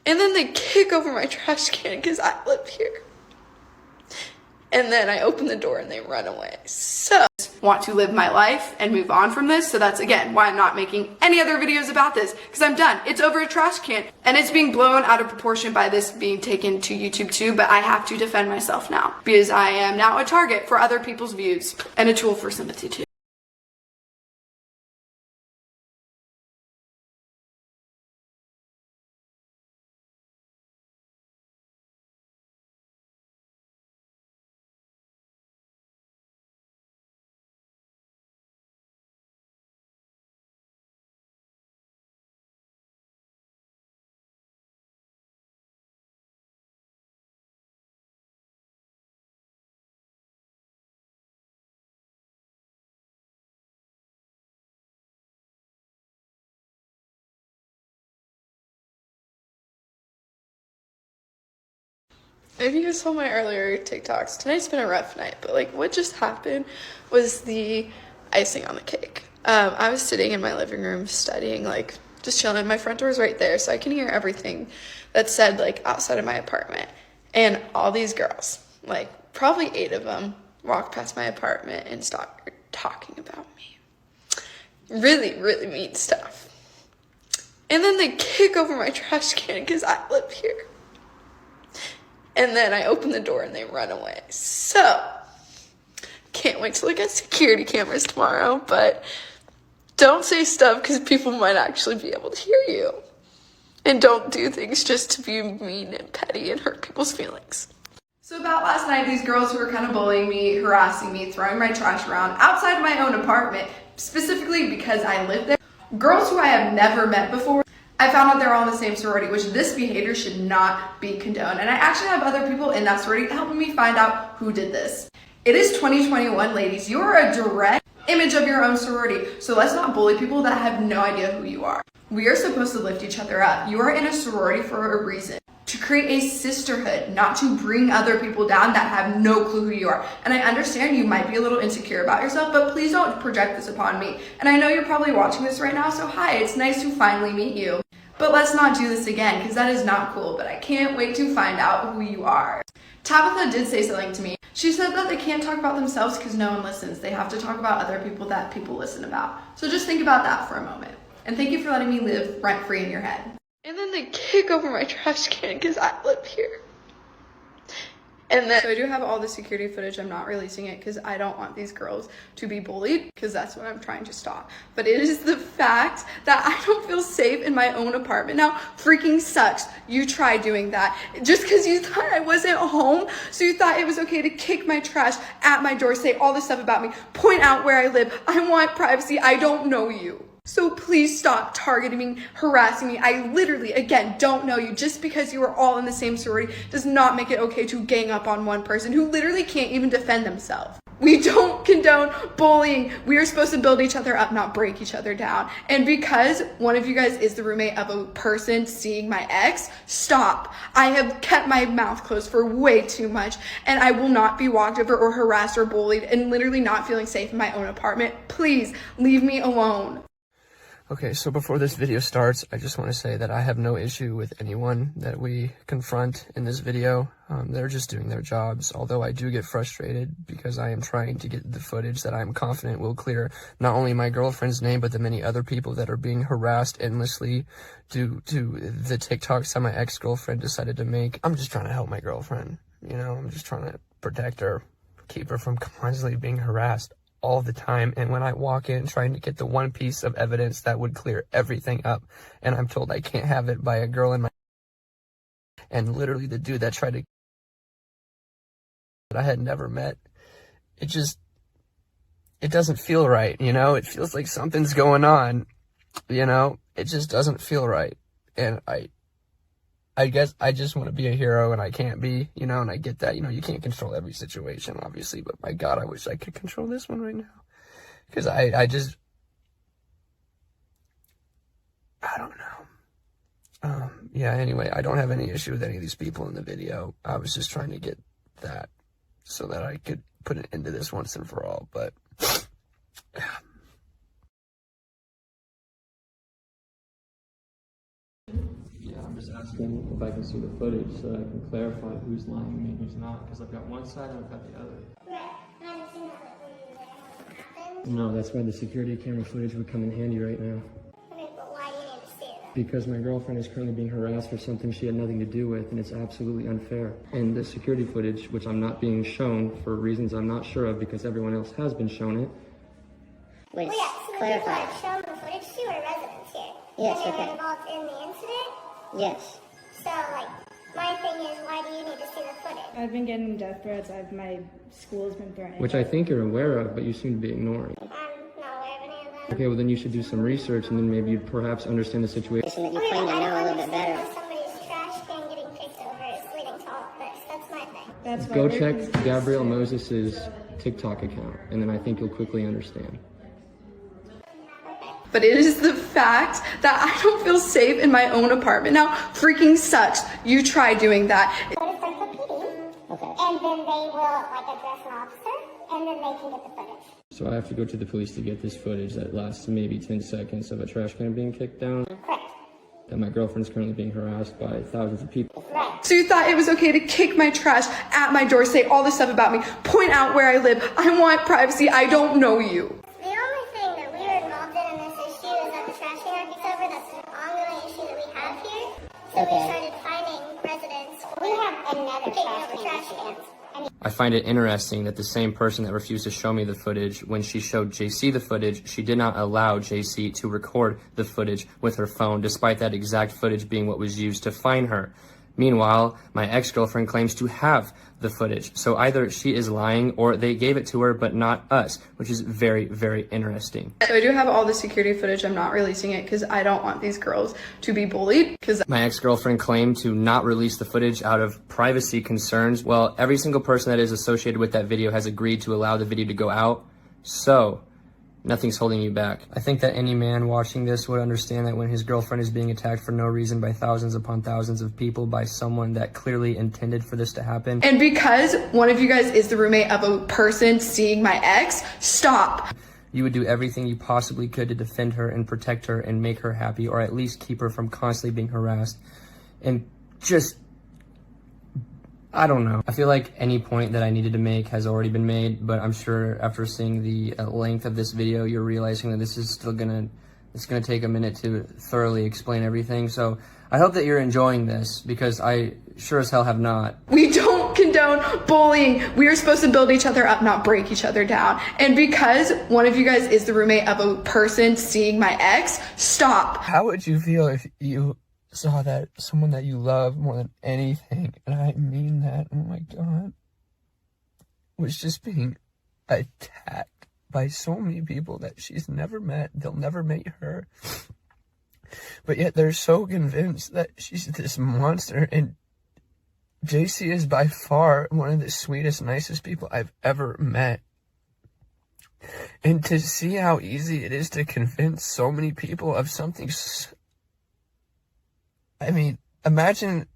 And then they kick over my trash can because I live here. And then I open the door and they run away. So want to live my life and move on from this. So that's, again, why I'm not making any other videos about this, because I'm done. It's over a trash can and it's being blown out of proportion by this being taken to YouTube too. But I have to defend myself now because I am now a target for other people's views and a tool for sympathy too. If you guys saw my earlier TikToks, tonight's been a rough night, but like what just happened was the icing on the cake. I was sitting in my living room studying, like just chilling. My front door is right there, so I can hear everything that's said like outside of my apartment. And all these girls, like probably 8 of them, walked past my apartment and started talking about me. Really, really mean stuff. And then they kick over my trash can because I live here. And then I open the door and they run away. So, can't wait to look at security cameras tomorrow, but don't say stuff because people might actually be able to hear you. And don't do things just to be mean and petty and hurt people's feelings. So about last night, these girls who were kind of bullying me, harassing me, throwing my trash around outside of my own apartment, specifically because I live there. Girls who I have never met before. I found out they're all in the same sorority, which this behavior should not be condoned. And I actually have other people in that sorority helping me find out who did this. It is 2021, ladies. You are a direct image of your own sorority. So let's not bully people that have no idea who you are. We are supposed to lift each other up. You are in a sorority for a reason. To create a sisterhood, not to bring other people down that have no clue who you are. And I understand you might be a little insecure about yourself, but please don't project this upon me. And I know you're probably watching this right now, so hi, it's nice to finally meet you. But let's not do this again, because that is not cool, but I can't wait to find out who you are. Tabitha did say something to me. She said that they can't talk about themselves because no one listens. They have to talk about other people that people listen about. So just think about that for a moment. And thank you for letting me live rent-free in your head. And then they kick over my trash can because I live here. And then, so I do have all the security footage. I'm not releasing it because I don't want these girls to be bullied, because that's what I'm trying to stop. But it is the fact that I don't feel safe in my own apartment now. Freaking sucks. You try doing that just because you thought I wasn't home. So you thought it was okay to kick my trash at my door, say all this stuff about me, point out where I live. I want privacy. I don't know you. So please stop targeting me, harassing me. I literally, again, don't know you. Just because you are all in the same sorority does not make it okay to gang up on one person who literally can't even defend themselves. We don't condone bullying. We are supposed to build each other up, not break each other down. And because one of you guys is the roommate of a person seeing my ex, stop. I have kept my mouth closed for way too much, and I will not be walked over or harassed or bullied and literally not feeling safe in my own apartment. Please leave me alone. Okay, so before this video starts, I just want to say that I have no issue with anyone that we confront in this video. They're just doing their jobs, although I do get frustrated because I am trying to get the footage that I'm confident will clear not only my girlfriend's name, but the many other people that are being harassed endlessly due to the TikToks that my ex-girlfriend decided to make. I'm just trying to help my girlfriend, you know? I'm just trying to protect her, keep her from constantly being harassed all the time. And when I walk in trying to get the one piece of evidence that would clear everything up, and I'm told I can't have it by a girl in my, and literally the dude that tried to, that I had never met, it doesn't feel right, you know? It feels like something's going on, you know? It just doesn't feel right. And I guess I just want to be a hero, and I can't be, you know, and I get that, you know, you can't control every situation, obviously, but my God, I wish I could control this one right now, because I don't know. Yeah, anyway, I don't have any issue with any of these people in the video. I was just trying to get that so that I could put an end to this once and for all, but yeah. Yeah, I'm just asking if I can see the footage so that I can clarify who's lying to me and who's not, because I've got one side and I've got the other. No, that's why the security camera footage would come in handy right now. Okay, but why do you need to see it? Because my girlfriend is currently being harassed for something she had nothing to do with, and it's absolutely unfair. And the security footage, which I'm not being shown for reasons I'm not sure of because everyone else has been shown it. Wait, well, yeah, so the people that have shown the footage to are residents here. Yes, and they okay. were involved in the incident. Yes. So, like, my thing is, why do you need to see the footage? I've been getting death threats. My school's been threatening. Which I think you're aware of, but you seem to be ignoring. I'm not aware of any of them. Okay, well then you should do some research and then maybe you'd perhaps understand the situation. That you claim to know a little bit better. How somebody's trash can getting picked over is leading to all of this. That's my thing. That's why Go we're check confused. Gabrielle Moses's TikTok account, and then I think you'll quickly understand. But it is the fact that I don't feel safe in my own apartment. Now, freaking sucks. You try doing that. Go to Springfield PD, Okay. and then they will, like, address an officer, and then they can get the footage. So I have to go to the police to get this footage that lasts maybe 10 seconds of a trash can being kicked down. Correct. That my girlfriend's currently being harassed by thousands of people. Right. So you thought it was okay to kick my trash at my door, say all this stuff about me, point out where I live. I want privacy. I don't know you. The only thing that we are involved in this issue is that the trash can gets over. That's an ongoing issue that we have here. So we Okay. started finding residents. We have another trash cans. I find it interesting that the same person that refused to show me the footage, when she showed JC the footage, she did not allow JC to record the footage with her phone, despite that exact footage being what was used to find her. Meanwhile, my ex-girlfriend claims to have the footage. So either she is lying or they gave it to her, but not us, which is very, very interesting. So I do have all the security footage. I'm not releasing it because I don't want these girls to be bullied. Because My ex-girlfriend claimed to not release the footage out of privacy concerns. Well, every single person that is associated with that video has agreed to allow the video to go out. So nothing's holding you back. I think that any man watching this would understand that when his girlfriend is being attacked for no reason by thousands upon thousands of people by someone that clearly intended for this to happen. and because one of you guys is the roommate of a person seeing my ex, stop. You would do everything you possibly could to defend her and protect her and make her happy, or at least keep her from constantly being harassed. And just, I don't know. I feel like any point that I needed to make has already been made, but I'm sure after seeing the length of this video, you're realizing that this is still it's gonna take a minute to thoroughly explain everything. So I hope that you're enjoying this, because I sure as hell have not. We don't condone bullying. We are supposed to build each other up, not break each other down. And because one of you guys is the roommate of a person seeing my ex, stop. How would you feel if you saw that someone that you love more than anything, and I mean that, oh my god, was just being attacked by so many people that she's never met, they'll never meet her, but yet they're so convinced that she's this monster? And JC is by far one of the sweetest, nicest people I've ever met. And to see how easy it is to convince so many people of something I mean, imagine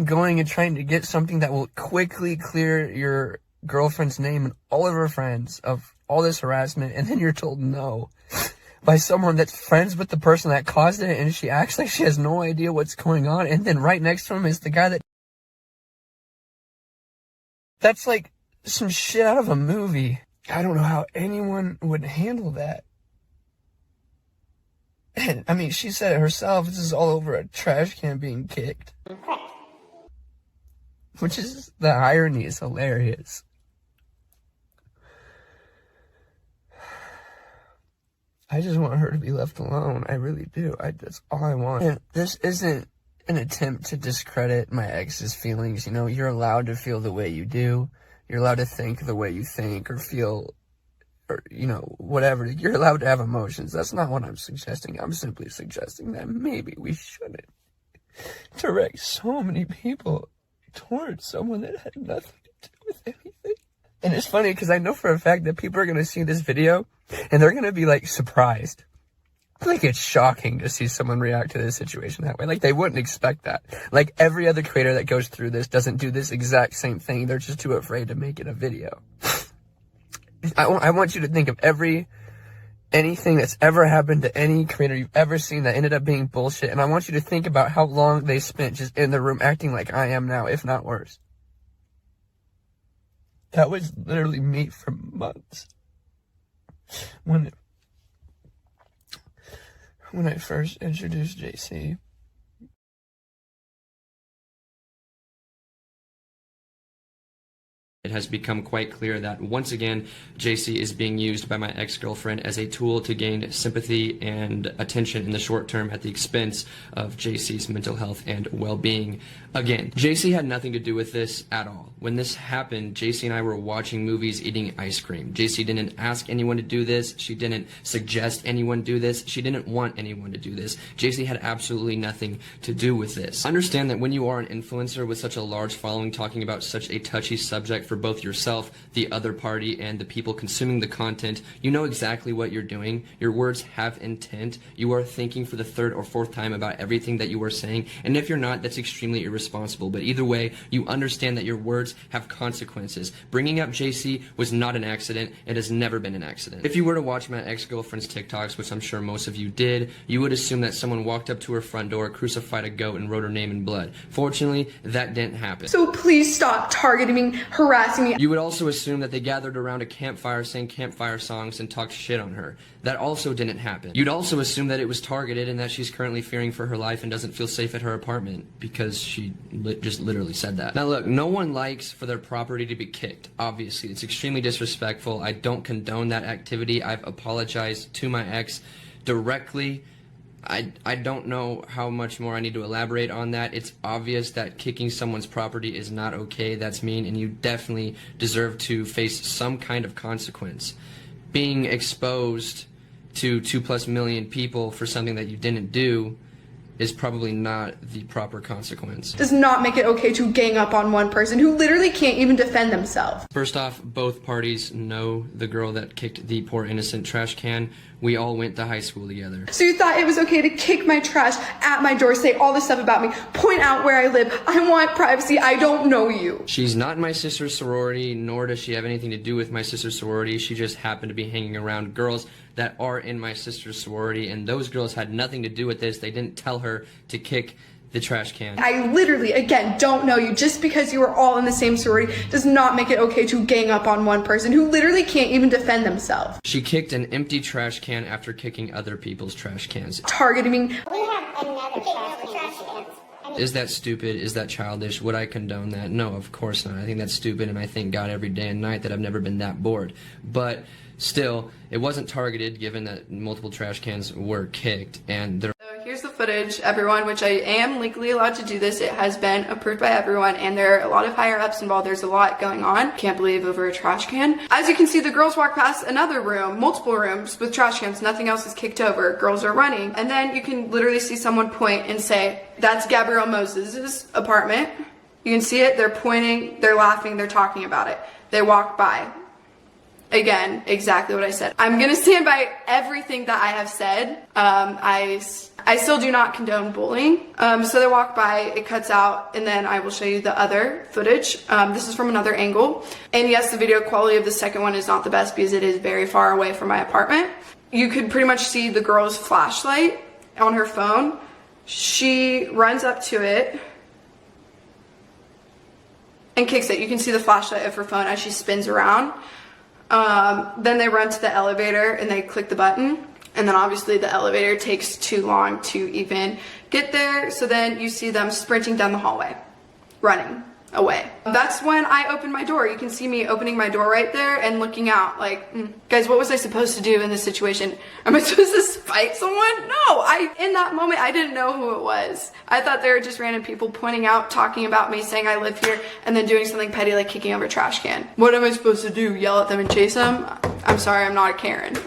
going and trying to get something that will quickly clear your girlfriend's name and all of her friends of all this harassment, and then you're told no by someone that's friends with the person that caused it, and she has no idea what's going on, and then right next to him is the guy that's like some shit out of a movie. I don't know how anyone would handle that. And, I mean, she said it herself, this is all over a trash can being kicked. Which is, the irony is hilarious. I just want her to be left alone. I really do. That's all I want. And this isn't an attempt to discredit my ex's feelings. You know, you're allowed to feel the way you do. You're allowed to think the way you think, or feel, or, you know, whatever. You're allowed to have emotions. That's not what I'm suggesting. I'm simply suggesting that maybe we shouldn't direct so many people towards someone that had nothing to do with anything. And it's funny because I know for a fact that people are going to see this video and they're going to be like surprised. Like, it's shocking to see someone react to this situation that way. Like, they wouldn't expect that. Like, every other creator that goes through this doesn't do this exact same thing. They're just too afraid to make it a video. I want you to think of every anything that's ever happened to any creator you've ever seen that ended up being bullshit. And I want you to think about how long they spent just in the room acting like I am now, if not worse. That was literally me for months. When I first introduced JC, it has become quite clear that, once again, JC is being used by my ex-girlfriend as a tool to gain sympathy and attention in the short term at the expense of JC's mental health and well-being. Again, JC had nothing to do with this at all. When this happened, JC and I were watching movies, eating ice cream. JC didn't ask anyone to do this. She didn't suggest anyone do this. She didn't want anyone to do this. JC had absolutely nothing to do with this. Understand that when you are an influencer with such a large following talking about such a touchy subject for both yourself, the other party, and the people consuming the content, you know exactly what you're doing. Your words have intent. You are thinking for the third or fourth time about everything that you are saying, and if you're not, that's extremely irresponsible. But either way, you understand that your words have consequences. Bringing up JC was not an accident. It has never been an accident. If you were to watch my ex-girlfriend's TikToks, which I'm sure most of you did, you would assume that someone walked up to her front door, crucified a goat, and wrote her name in blood. Fortunately, that didn't happen. So please stop targeting me, harassing me. You would also assume that they gathered around a campfire, sang campfire songs, and talked shit on her. That also didn't happen. You'd also assume that it was targeted and that she's currently fearing for her life and doesn't feel safe at her apartment, because she just literally said that. Now look, no one likes for their property to be kicked. Obviously, it's extremely disrespectful. I don't condone that activity. I've apologized to my ex directly. I don't know how much more I need to elaborate on that. It's obvious that kicking someone's property is not okay. That's mean, and you definitely deserve to face some kind of consequence. Being exposed to 2+ million people for something that you didn't do is probably not the proper consequence. Does not make it okay to gang up on one person who literally can't even defend themselves. First off, both parties know the girl that kicked the poor innocent trash can. We all went to high school together. So you thought it was okay to kick my trash at my door, say all this stuff about me, point out where I live. I want privacy. I don't know you. She's not in my sister's sorority, nor does she have anything to do with my sister's sorority. She just happened to be hanging around girls that are in my sister's sorority, and those girls had nothing to do with this. They didn't tell her to kick the trash can. I literally, again, don't know you. Just because you are all in the same sorority does not make it okay to gang up on one person who literally can't even defend themselves. She kicked an empty trash can after kicking other people's trash cans. Targeting me. We have another trash can. Is that stupid? Is that childish? Would I condone that? No, of course not. I think that's stupid, and I thank God every day and night that I've never been that bored. But still, it wasn't targeted given that multiple trash cans were kicked, and there. So here's the footage, everyone, which I am legally allowed to do this. It has been approved by everyone, and there are a lot of higher ups involved. There's a lot going on. Can't believe over a trash can. As you can see, the girls walk past another room, multiple rooms with trash cans. Nothing else is kicked over. Girls are running. And then you can literally see someone point and say, that's Gabrielle Moses' apartment. You can see it. They're pointing, they're laughing, they're talking about it. They walk by. Again, exactly what I said. I'm gonna stand by everything that I have said. I still do not condone bullying. So they walk by, it cuts out, and then I will show you the other footage. This is from another angle. And yes, the video quality of the second one is not the best because it is very far away from my apartment. You could pretty much see the girl's flashlight on her phone. She runs up to it and kicks it. You can see the flashlight of her phone as she spins around. Then they run to the elevator and they click the button, and then obviously the elevator takes too long to even get there, so then you see them sprinting down the hallway, running away. That's when I opened my door. You can see me opening my door right there and looking out like, guys, what was I supposed to do in this situation? Am I supposed to spite someone? No, in that moment, I didn't know who it was. I thought they were just random people pointing out, talking about me, saying I live here, and then doing something petty like kicking over a trash can. What am I supposed to do? Yell at them and chase them? I'm sorry, I'm not a Karen.